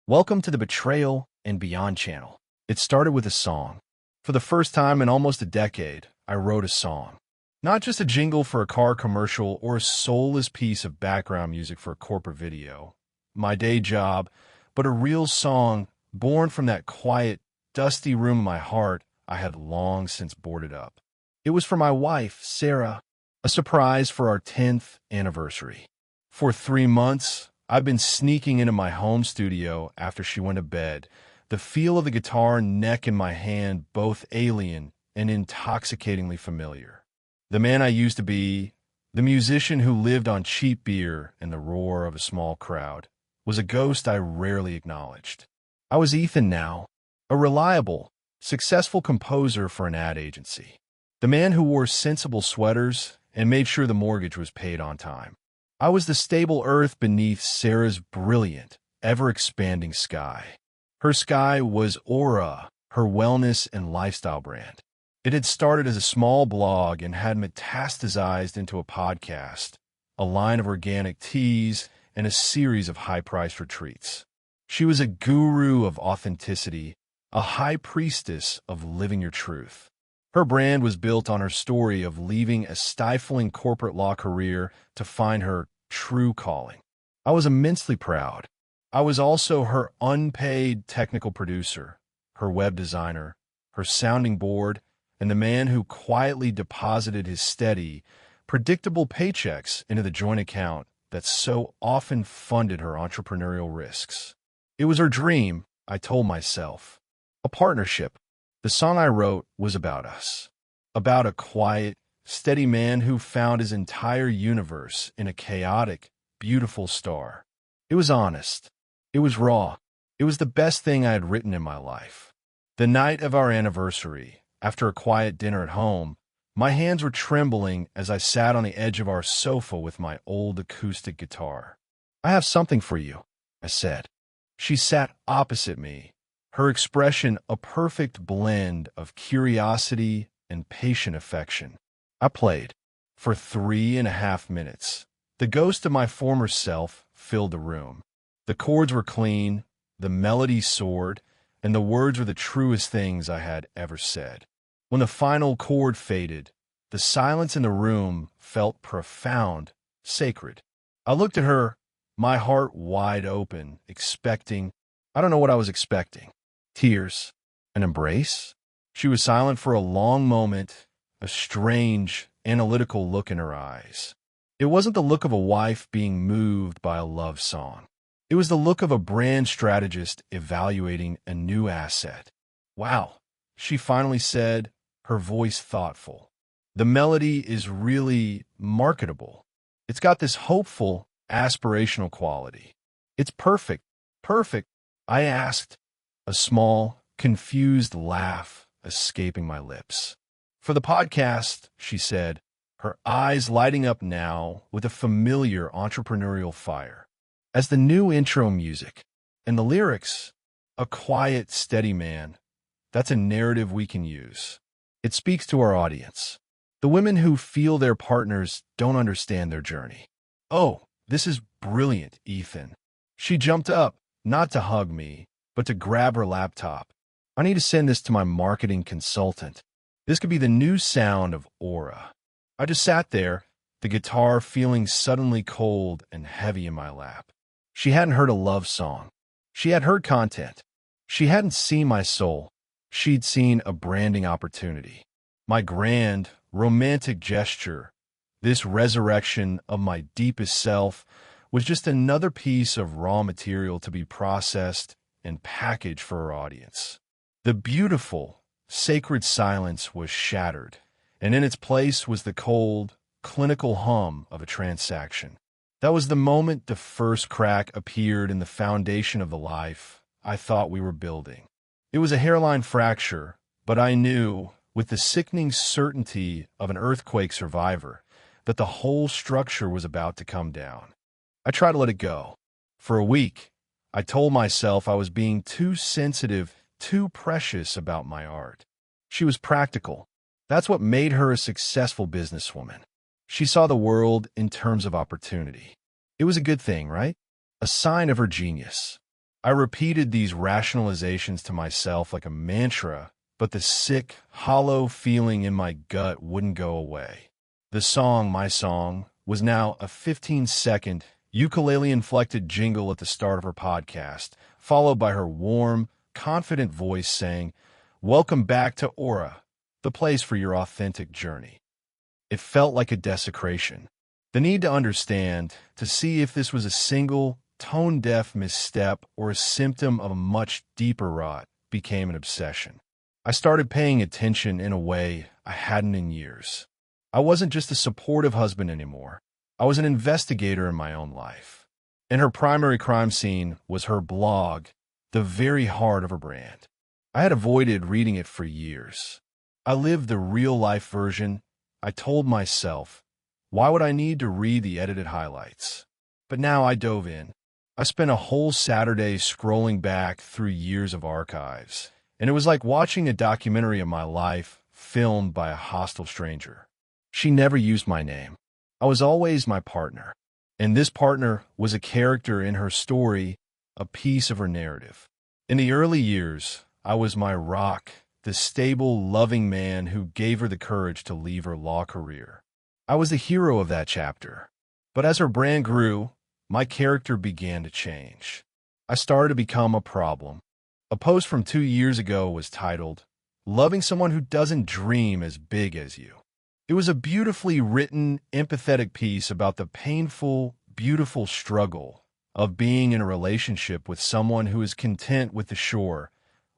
Welcome to the Betrayal and Beyond channel. It started with a song. For the first time in almost a decade, I wrote a song. Not just a jingle for a car commercial or a soulless piece of background music for a corporate video, my day job, but a real song born from that quiet, dusty room in my heart I had long since boarded up. It was for my wife, Sarah, a surprise for our 10th anniversary. For 3 months, I've been sneaking into my home studio after she went to bed, the feel of the guitar neck in my hand both alien and intoxicatingly familiar. The man I used to be, the musician who lived on cheap beer and the roar of a small crowd, was a ghost I rarely acknowledged. I was Ethan now, a reliable, successful composer for an ad agency. The man who wore sensible sweaters and made sure the mortgage was paid on time. I was the stable earth beneath Sarah's brilliant, ever-expanding sky. Her sky was Aura, her wellness and lifestyle brand. It had started as a small blog and had metastasized into a podcast, a line of organic teas, and a series of high-priced retreats. She was a guru of authenticity, a high priestess of living your truth. Her brand was built on her story of leaving a stifling corporate law career to find her true calling. I was immensely proud. I was also her unpaid technical producer, her web designer, her sounding board, and the man who quietly deposited his steady, predictable paychecks into the joint account that so often funded her entrepreneurial risks. It was her dream, I told myself. A partnership. The song I wrote was about us, about a quiet, steady man who found his entire universe in a chaotic, beautiful star. It was honest. It was raw. It was the best thing I had written in my life. The night of our anniversary, after a quiet dinner at home, my hands were trembling as I sat on the edge of our sofa with my old acoustic guitar. "I have something for you," I said. She sat opposite me, her expression a perfect blend of curiosity and patient affection. I played. For 3.5 minutes. The ghost of my former self filled the room. The chords were clean, the melody soared, and the words were the truest things I had ever said. When the final chord faded, the silence in the room felt profound, sacred. I looked at her, my heart wide open, expecting, I don't know what I was expecting. Tears, an embrace? She was silent for a long moment, a strange, analytical look in her eyes. It wasn't the look of a wife being moved by a love song. It was the look of a brand strategist evaluating a new asset. "Wow," she finally said, her voice thoughtful. "The melody is really marketable. It's got this hopeful, aspirational quality. It's perfect, perfect," I asked, a small, confused laugh escaping my lips. "For the podcast," she said, her eyes lighting up now with a familiar entrepreneurial fire. "As the new intro music. And the lyrics, a quiet, steady man. That's a narrative we can use. It speaks to our audience. The women who feel their partners don't understand their journey." "Oh, this is brilliant, Ethan." She jumped up, not to hug me, but to grab her laptop. "I need to send this to my marketing consultant. This could be the new sound of Aura." I just sat there, the guitar feeling suddenly cold and heavy in my lap. She hadn't heard a love song. She had heard content. She hadn't seen my soul. She'd seen a branding opportunity. My grand, romantic gesture, this resurrection of my deepest self, was just another piece of raw material to be processed and packaged for her audience. The beautiful, sacred silence was shattered, and in its place was the cold, clinical hum of a transaction. That was the moment the first crack appeared in the foundation of the life I thought we were building. It was a hairline fracture, but I knew, with the sickening certainty of an earthquake survivor, that the whole structure was about to come down. I tried to let it go. For a week, I told myself I was being too sensitive, too precious about my art. She was practical. That's what made her a successful businesswoman. She saw the world in terms of opportunity. It was a good thing, right? A sign of her genius. I repeated these rationalizations to myself like a mantra, but the sick, hollow feeling in my gut wouldn't go away. The song, my song, was now a 15-second, ukulele-inflected jingle at the start of her podcast, followed by her warm, confident voice saying, "Welcome back to Aura, the place for your authentic journey." It felt like a desecration. The need to understand, to see if this was a single, tone-deaf misstep or a symptom of a much deeper rot, became an obsession. I started paying attention in a way I hadn't in years. I wasn't just a supportive husband anymore. I was an investigator in my own life. And her primary crime scene was her blog, the very heart of her brand. I had avoided reading it for years. I lived the real-life version. I told myself, why would I need to read the edited highlights? But now I dove in. I spent a whole Saturday scrolling back through years of archives, and it was like watching a documentary of my life filmed by a hostile stranger. She never used my name. I was always my partner, and this partner was a character in her story, a piece of her narrative. In the early years, I was my rock, the stable, loving man who gave her the courage to leave her law career. I was the hero of that chapter. But as her brand grew, my character began to change. I started to become a problem. A post from 2 years ago was titled, "Loving Someone Who Doesn't Dream as Big as You." It was a beautifully written, empathetic piece about the painful, beautiful struggle of being in a relationship with someone who is content with the shore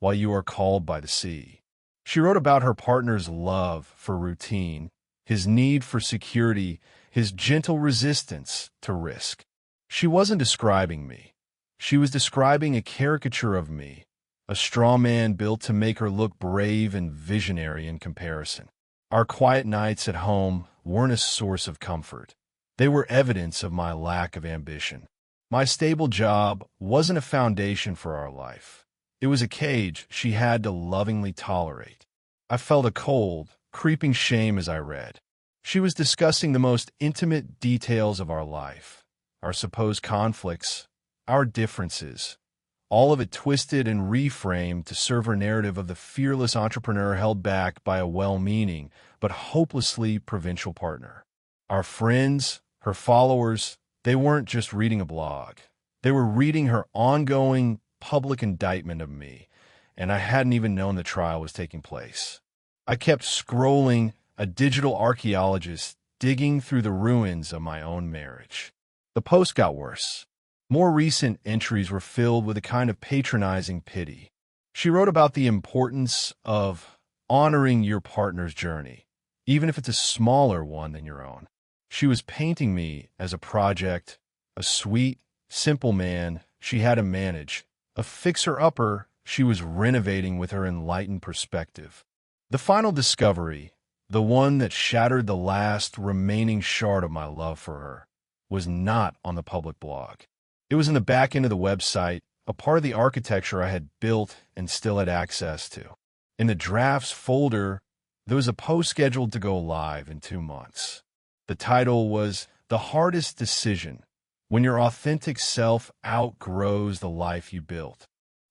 while you are called by the sea. She wrote about her partner's love for routine, his need for security, his gentle resistance to risk. She wasn't describing me. She was describing a caricature of me, a straw man built to make her look brave and visionary in comparison. Our quiet nights at home weren't a source of comfort. They were evidence of my lack of ambition. My stable job wasn't a foundation for our life. It was a cage she had to lovingly tolerate. I felt a cold, creeping shame as I read. She was discussing the most intimate details of our life, our supposed conflicts, our differences, all of it twisted and reframed to serve her narrative of the fearless entrepreneur held back by a well-meaning but hopelessly provincial partner. Our friends, her followers, they weren't just reading a blog. They were reading her ongoing public indictment of me, and I hadn't even known the trial was taking place. I kept scrolling, a digital archaeologist digging through the ruins of my own marriage. The post got worse. More recent entries were filled with a kind of patronizing pity. She wrote about the importance of honoring your partner's journey, even if it's a smaller one than your own. She was painting me as a project, a sweet, simple man she had to manage, a fixer-upper she was renovating with her enlightened perspective. The final discovery, the one that shattered the last remaining shard of my love for her, was not on the public blog. It was in the back end of the website, a part of the architecture I had built and still had access to. In the drafts folder, there was a post scheduled to go live in 2 months. The title was "The Hardest Decision: When Your Authentic Self Outgrows the Life You Built."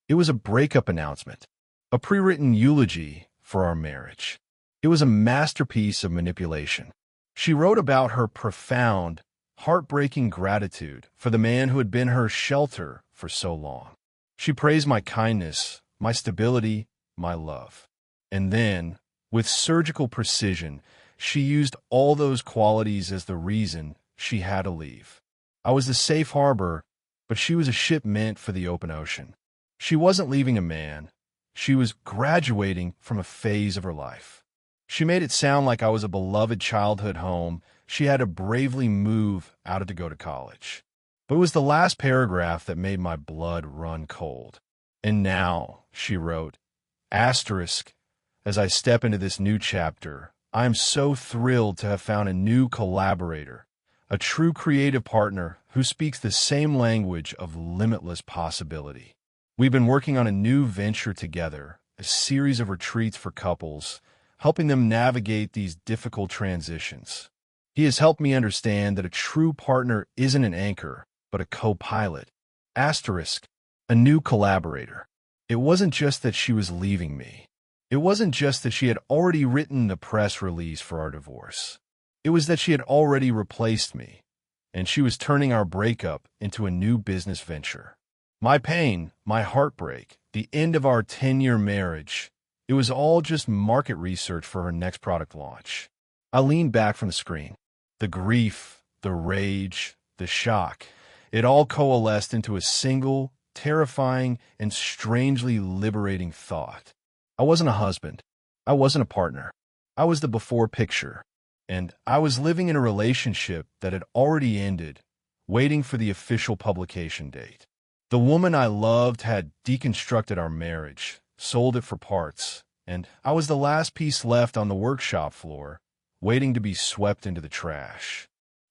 It was a breakup announcement, a pre-written eulogy for our marriage. It was a masterpiece of manipulation. She wrote about her profound, heartbreaking gratitude for the man who had been her shelter for so long. She praised my kindness, my stability, my love. And then, with surgical precision, she used all those qualities as the reason she had to leave. I was the safe harbor, but she was a ship meant for the open ocean. She wasn't leaving a man. She was graduating from a phase of her life. She made it sound like I was a beloved childhood home she had to bravely move out of to go to college. But it was the last paragraph that made my blood run cold. "And now," she wrote, asterisk, "as I step into this new chapter, I am so thrilled to have found a new collaborator, a true creative partner who speaks the same language of limitless possibility. We've been working on a new venture together, a series of retreats for couples, helping them navigate these difficult transitions. He has helped me understand that a true partner isn't an anchor, but a co-pilot. Asterisk, A new collaborator. It wasn't just that she was leaving me. It wasn't just that she had already written the press release for our divorce. It was that she had already replaced me, and she was turning our breakup into a new business venture. My pain, my heartbreak, the end of our 10-year marriage, it was all just market research for her next product launch. I leaned back from the screen. The grief, the rage, the shock, it all coalesced into a single, terrifying, and strangely liberating thought. I wasn't a husband. I wasn't a partner. I was the before picture. And I was living in a relationship that had already ended, waiting for the official publication date. The woman I loved had deconstructed our marriage, sold it for parts, and I was the last piece left on the workshop floor, waiting to be swept into the trash.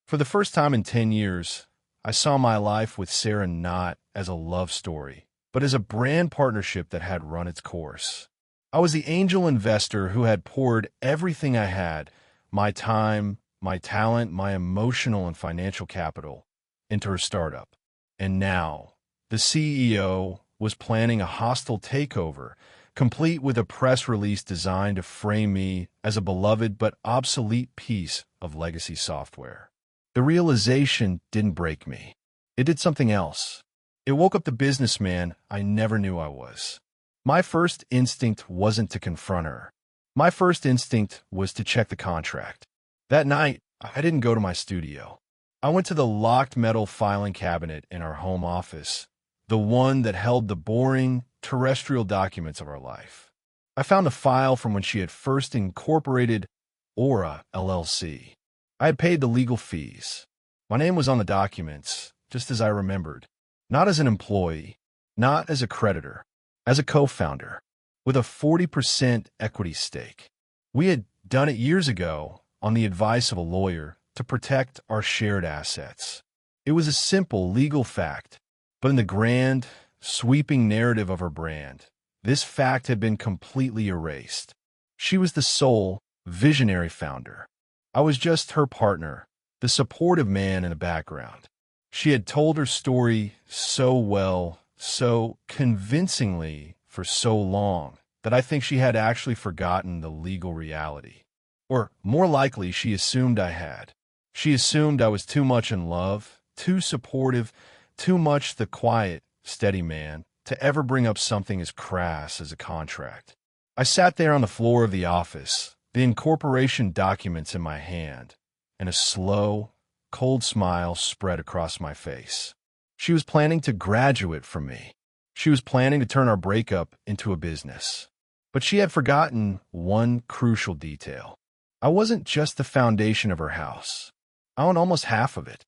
For the first time in 10 years, I saw my life with Sarah not as a love story, but as a brand partnership that had run its course. I was the angel investor who had poured everything I had, my time, my talent, my emotional and financial capital, into her startup. And now, the CEO was planning a hostile takeover, complete with a press release designed to frame me as a beloved but obsolete piece of legacy software. The realization didn't break me. It did something else. It woke up the businessman I never knew I was. My first instinct wasn't to confront her. My first instinct was to check the contract. That night, I didn't go to my studio. I went to the locked metal filing cabinet in our home office, the one that held the boring, terrestrial documents of our life. I found a file from when she had first incorporated Aura LLC. I had paid the legal fees. My name was on the documents, just as I remembered. Not as an employee, not as a creditor, as a co-founder, with a 40% equity stake. We had done it years ago on the advice of a lawyer to protect our shared assets. It was a simple legal fact, but in the grand, sweeping narrative of her brand, this fact had been completely erased. She was the sole, visionary founder. I was just her partner, the supportive man in the background. She had told her story so well, so convincingly for so long, that I think she had actually forgotten the legal reality. Or, more likely, she assumed I had. She assumed I was too much in love, too supportive, too much the quiet, steady man, to ever bring up something as crass as a contract. I sat there on the floor of the office, the incorporation documents in my hand, and a slow, cold smile spread across my face. She was planning to graduate from me. She was planning to turn our breakup into a business. But she had forgotten one crucial detail. I wasn't just the foundation of her house. I owned almost half of it.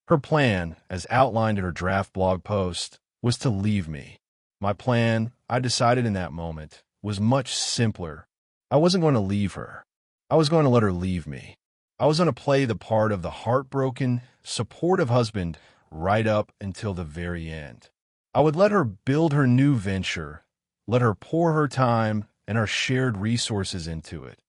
Her plan, as outlined in her draft blog post, was to leave me. My plan, I decided in that moment, was much simpler. I wasn't going to leave her. I was going to let her leave me. I was going to play the part of the heartbroken, supportive husband right up until the very end. I would let her build her new venture, let her pour her time and our shared resources into it,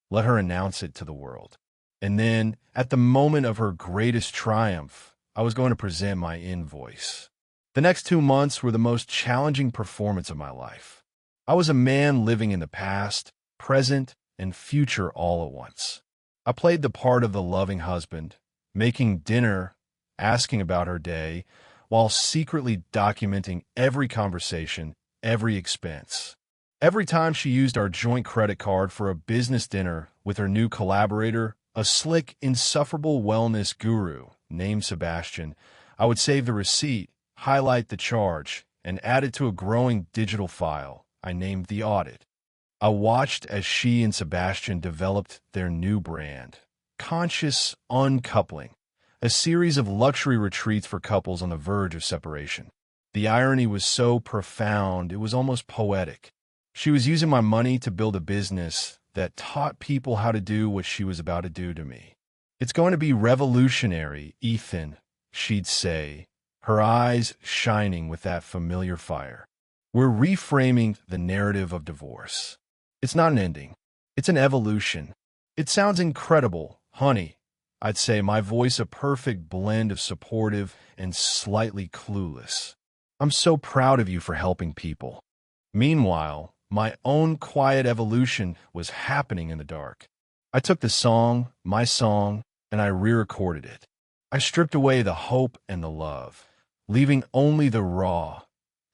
let her announce it to the world. And then, at the moment of her greatest triumph, I was going to present my invoice. The next 2 months were the most challenging performance of my life. I was a man living in the past, present, and future all at once. I played the part of the loving husband, making dinner, asking about her day, while secretly documenting every conversation, every expense. Every time she used our joint credit card for a business dinner with her new collaborator, a slick, insufferable wellness guru named Sebastian, I would save the receipt, highlight the charge, and add it to a growing digital file I named the audit. I watched as she and Sebastian developed their new brand, Conscious Uncoupling, a series of luxury retreats for couples on the verge of separation. The irony was so profound, it was almost poetic. She was using my money to build a business that taught people how to do what she was about to do to me. It's going to be revolutionary, Ethan, she'd say, her eyes shining with that familiar fire. We're reframing the narrative of divorce. It's not an ending. It's an evolution. It sounds incredible, honey. I'd say, my voice a perfect blend of supportive and slightly clueless. I'm so proud of you for helping people." Meanwhile, my own quiet evolution was happening in the dark. I took the song, my song, and I re-recorded it. I stripped away the hope and the love, leaving only the raw,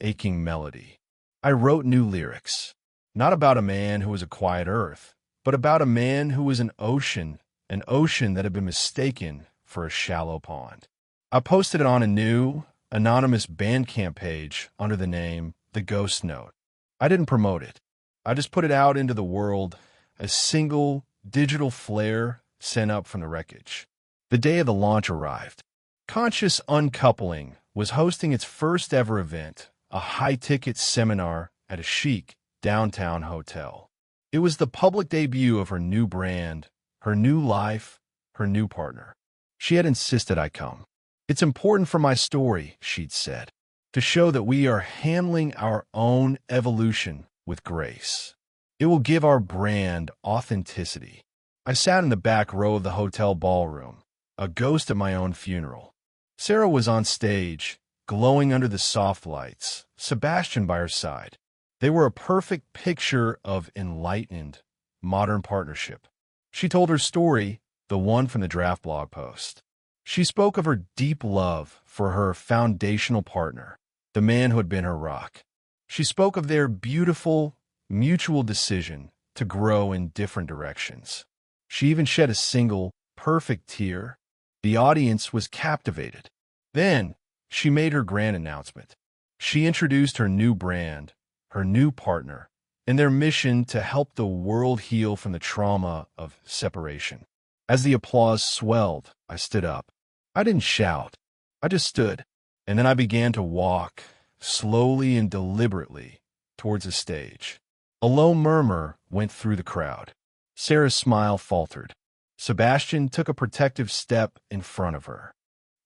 aching melody. I wrote new lyrics, not about a man who was a quiet earth, but about a man who was an ocean that had been mistaken for a shallow pond. I posted it on a new, anonymous Bandcamp page under the name The Ghost Note. I didn't promote it. I just put it out into the world, a single digital flare sent up from the wreckage. The day of the launch arrived. Conscious Uncoupling was hosting its first ever event, a high-ticket seminar at a chic downtown hotel. It was the public debut of her new brand, her new life, her new partner. She had insisted I come. "It's important for my story," she'd said, "to show that we are handling our own evolution with grace. It will give our brand authenticity." I sat in the back row of the hotel ballroom, a ghost at my own funeral. Sarah was on stage, glowing under the soft lights, Sebastian by her side. They were a perfect picture of enlightened, modern partnership. She told her story, the one from the draft blog post. She spoke of her deep love for her foundational partner, the man who had been her rock. She spoke of their beautiful, mutual decision to grow in different directions. She even shed a single, perfect tear. The audience was captivated. Then, she made her grand announcement. She introduced her new brand, her new partner, and their mission to help the world heal from the trauma of separation. As the applause swelled, I stood up. I didn't shout. I just stood, and then I began to walk, slowly and deliberately, towards the stage. A low murmur went through the crowd. Sarah's smile faltered. Sebastian took a protective step in front of her.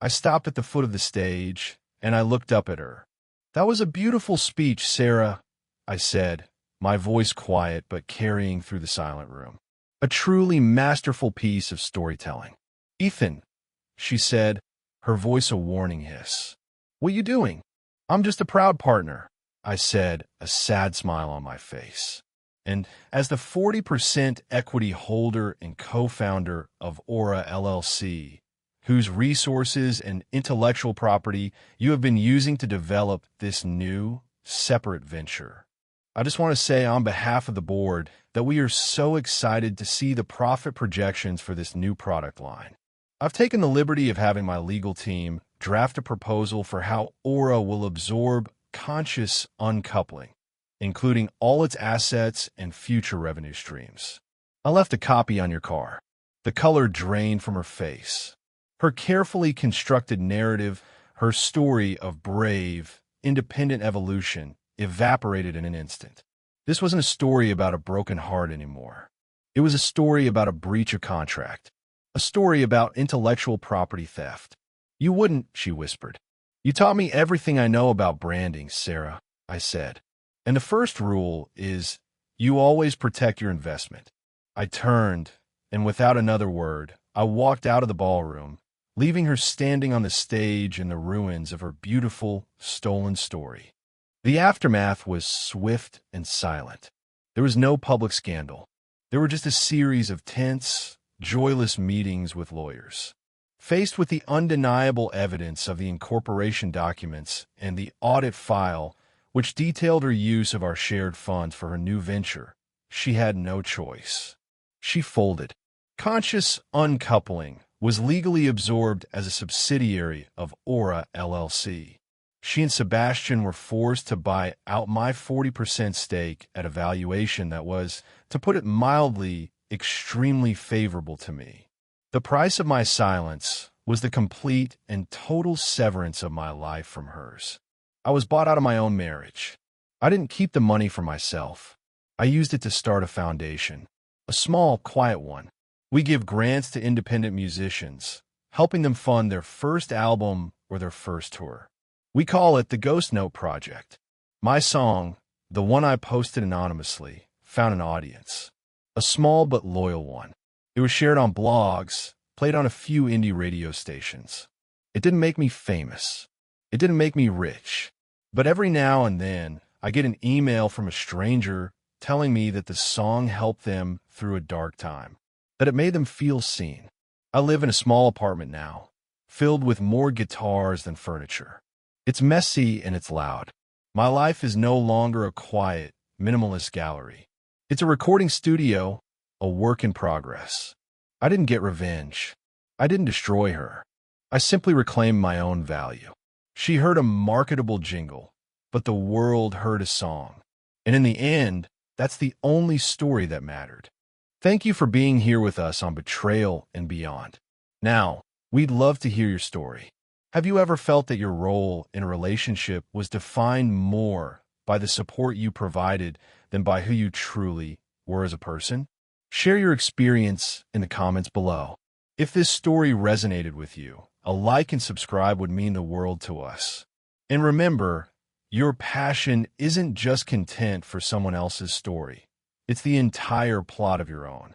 I stopped at the foot of the stage, and I looked up at her. "That was a beautiful speech, Sarah," I said, my voice quiet but carrying through the silent room. "A truly masterful piece of storytelling." "Ethan," she said, her voice a warning hiss. "What you doing?" "I'm just a proud partner," I said, a sad smile on my face. And as the 40% equity holder and co-founder of Aura LLC, whose resources and intellectual property you have been using to develop this new, separate venture, I just want to say on behalf of the board that we are so excited to see the profit projections for this new product line. I've taken the liberty of having my legal team draft a proposal for how Aura will absorb conscious uncoupling, including all its assets and future revenue streams. I left a copy on your car. The color drained from her face. Her carefully constructed narrative, her story of brave, independent evolution, evaporated in an instant. This wasn't a story about a broken heart anymore. It was a story about a breach of contract. A story about intellectual property theft. "You wouldn't," she whispered. "You taught me everything I know about branding, Sarah," I said. "And the first rule is, you always protect your investment." I turned, and without another word, I walked out of the ballroom, leaving her standing on the stage in the ruins of her beautiful, stolen story. The aftermath was swift and silent. There was no public scandal. There were just a series of tense, joyless meetings with lawyers. Faced with the undeniable evidence of the incorporation documents and the audit file, which detailed her use of our shared funds for her new venture, she had no choice. She folded. Conscious Uncoupling was legally absorbed as a subsidiary of Aura LLC. She and Sebastian were forced to buy out my 40% stake at a valuation that was, to put it mildly, extremely favorable to me. The price of my silence was the complete and total severance of my life from hers. I was bought out of my own marriage. I didn't keep the money for myself. I used it to start a foundation, a small, quiet one. We give grants to independent musicians, helping them fund their first album or their first tour. We call it the Ghost Note Project. My song, the one I posted anonymously, found an audience. A small but loyal one. It was shared on blogs, played on a few indie radio stations. It didn't make me famous. It didn't make me rich. But every now and then, I get an email from a stranger telling me that the song helped them through a dark time, that it made them feel seen. I live in a small apartment now, filled with more guitars than furniture. It's messy and it's loud. My life is no longer a quiet, minimalist gallery. It's a recording studio, a work in progress. I didn't get revenge. I didn't destroy her. I simply reclaimed my own value. She heard a marketable jingle, but the world heard a song. And in the end, that's the only story that mattered. Thank you for being here with us on Betrayal and Beyond. Now, we'd love to hear your story. Have you ever felt that your role in a relationship was defined more by the support you provided than by who you truly were as a person? Share your experience in the comments below. If this story resonated with you, a like and subscribe would mean the world to us. And remember, your passion isn't just content for someone else's story. It's the entire plot of your own.